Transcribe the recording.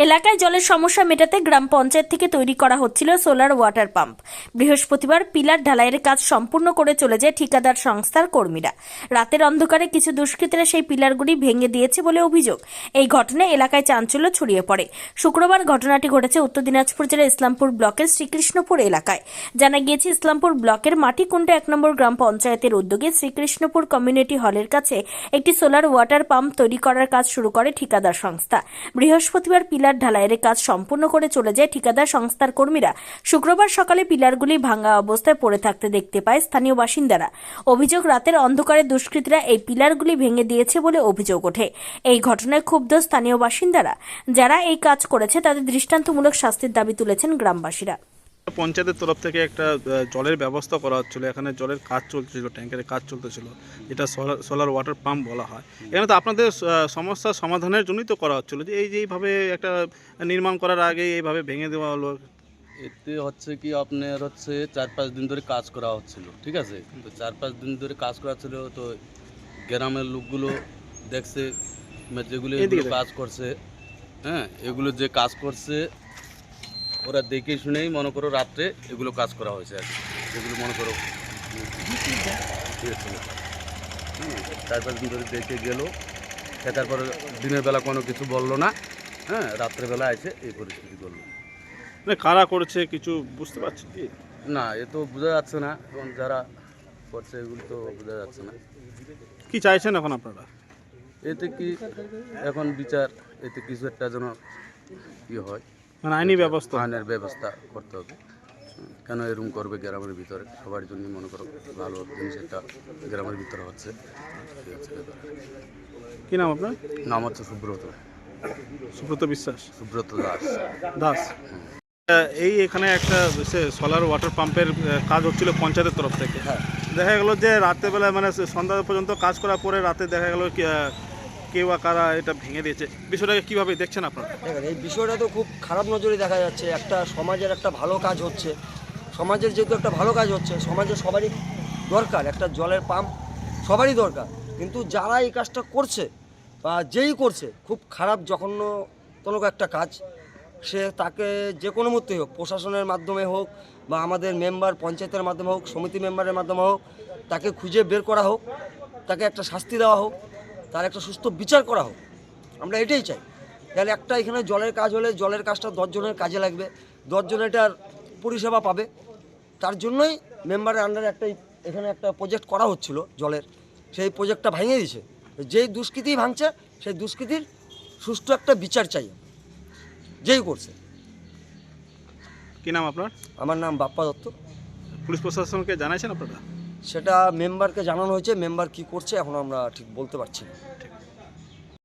এলাকায় জলের সমস্যা মেটাতে গ্রাম পঞ্চায়েত থেকে তৈরি করা হচ্ছিল সোলার ওয়াটার পাম্প। বৃহস্পতিবার পিলার ঢালাইয়ের কাজ সম্পূর্ণ করে চলে যায় ঠিকাদার সংস্থার কর্মীরা। রাতের অন্ধকারে কিছু দুষ্কৃতীরা সেই পিলারগুলি ভেঙে দিয়েছে বলে অভিযোগ। এই ঘটনায় এলাকায় চাঞ্চল্য ছড়িয়ে পড়ে। শুক্রবার ঘটনাটি ঘটেছে উত্তর দিনাজপুর জেলার ইসলামপুর ব্লকের শ্রীকৃষ্ণপুর এলাকায়। জানা গিয়েছে, ইসলামপুর ব্লকের মাটিকুণ্ডা 1 নম্বর গ্রাম পঞ্চায়েতের উদ্যোগে শ্রীকৃষ্ণপুর কমিউনিটি হলের কাছে একটি সোলার ওয়াটার পাম্প তৈরি করার কাজ শুরু করে ঠিকাদার সংস্থা। বৃহস্পতিবার পিলার ঢালাইয়ের কাজ সম্পূর্ণ করে চলে যায় ঠিকাদার সংস্থার কর্মীরা। শুক্রবার সকালে পিলারগুলি ভাঙা অবস্থায় পড়ে থাকতে দেখতে পায় স্থানীয় বাসিন্দারা। অভিযোগ, রাতের অন্ধকারে দুষ্কৃতীরা এই পিলারগুলি ভেঙে দিয়েছে বলে অভিযোগ ওঠে। এই ঘটনায় ক্ষুব্ধ স্থানীয় বাসিন্দারা। যারা এই কাজ করেছে তাদের দৃষ্টান্তমূলক শাস্তির দাবি তুলেছেন গ্রামবাসীরা। পঞ্চায়েতের তরফ থেকে একটা জলের ব্যবস্থা করা হচ্ছিল, এখানে জলের কাজ চলছিল, ট্যাঙ্কের কাজ চলতেছিল, যেটা সোলার ওয়াটার পাম্প বলা হয়। এখানে তো আপনাদের সমস্যার সমাধানের জন্যই তো করা হচ্ছিল, যে এইভাবে একটা নির্মাণ করার আগে এইভাবে ভেঙে দেওয়া হলো। এতে হচ্ছে কি আপনার হচ্ছে 4-5 দিন ধরে কাজ করা হচ্ছিল, ঠিক আছে। তো 4-5 দিন ধরে কাজ করা ছিল, তো গ্রামের লোকগুলো দেখছে যেগুলো কাজ করছে, হ্যাঁ, এগুলো যে কাজ করছে ওরা দেখে শুনেই মনে করো রাত্রে এগুলো কাজ করা হয়েছে আর কি। যেগুলো মনে করো 4-5 দিন ধরে দেখে গেল, দেখার পরে দিনের বেলা কোনো কিছু বললো না, হ্যাঁ, রাত্রেবেলা এসে এই পরিস্থিতি করলো। মানে কারা করেছে কিছু বুঝতে পারছি কি না, এ তো বোঝা যাচ্ছে না, এবং যারা করছে এগুলো তো বোঝা যাচ্ছে না। কি চাইছেন এখন আপনারা? এতে কি এখন বিচার, এতে কিছু একটা যেন কি হয়, মানে আইনি ব্যবস্থা, আইনের ব্যবস্থা করতে হবে। কেন এরকম করবে গ্রামের ভিতরে? সবার জন্য মনে করো ভালো জিনিস একটা গ্রামের ভিতরে হচ্ছে। ঠিক আছে, কি নাম আপনার? নাম হচ্ছে সুব্রত বিশ্বাস। সুব্রত দাস। এই এখানে একটা সোলার ওয়াটার পাম্পের কাজ হচ্ছিল পঞ্চায়েতের তরফ থেকে। হ্যাঁ, দেখা গেল যে রাত্রেবেলা মানে সন্ধ্যা পর্যন্ত কাজ করার পরে রাতে দেখা গেল কেউ বা কারা এটা ভেঙে দিয়েছে। বিষয়টাকে কীভাবে দেখছেন আপনারা? দেখেন, এই বিষয়টা তো খুব খারাপ নজরে দেখা যাচ্ছে। একটা সমাজের একটা ভালো কাজ হচ্ছে, সমাজের যেহেতু একটা ভালো কাজ হচ্ছে, সমাজের সবারই দরকার একটা জলের পাম্প, সবারই দরকার। কিন্তু যারা এই কাজটা করছে বা যেই করছে, খুব খারাপ জঘন্যতম একটা কাজ। সে তাকে যে কোনো মূর্তি হোক, প্রশাসনের মাধ্যমে হোক বা আমাদের মেম্বার পঞ্চায়েতের মাধ্যমে হোক, সমিতি মেম্বারের মাধ্যমে হোক, তাকে খুঁজে বের করা হোক, তাকে একটা শাস্তি দেওয়া হোক, তার একটা সুস্থ বিচার করা হোক। আমরা এটাই চাই। তাহলে একটা এখানে জলের কাজ হলে জলের কাজটা 10 জনের কাজে লাগবে, 10 জন এটার পরিষেবা পাবে। তার জন্যই মেম্বারের আন্ডারে এখানে একটা প্রজেক্ট করা হচ্ছিল জলের, সেই প্রজেক্টটা ভেঙে দিয়েছে। যেই দুষ্কৃতি ভাঙছে সেই দুষ্কৃতির সুষ্ঠু একটা বিচার চাই, যেই করছে। কি নাম আপনার? আমার নাম বাপ্পা দত্ত। পুলিশ প্রশাসনকে জানাইছেন আপনারা? সেটা মেম্বারকে জানানো হয়েছে, মেম্বার কি করছে এখন আমরা ঠিক বলতে পারছি না।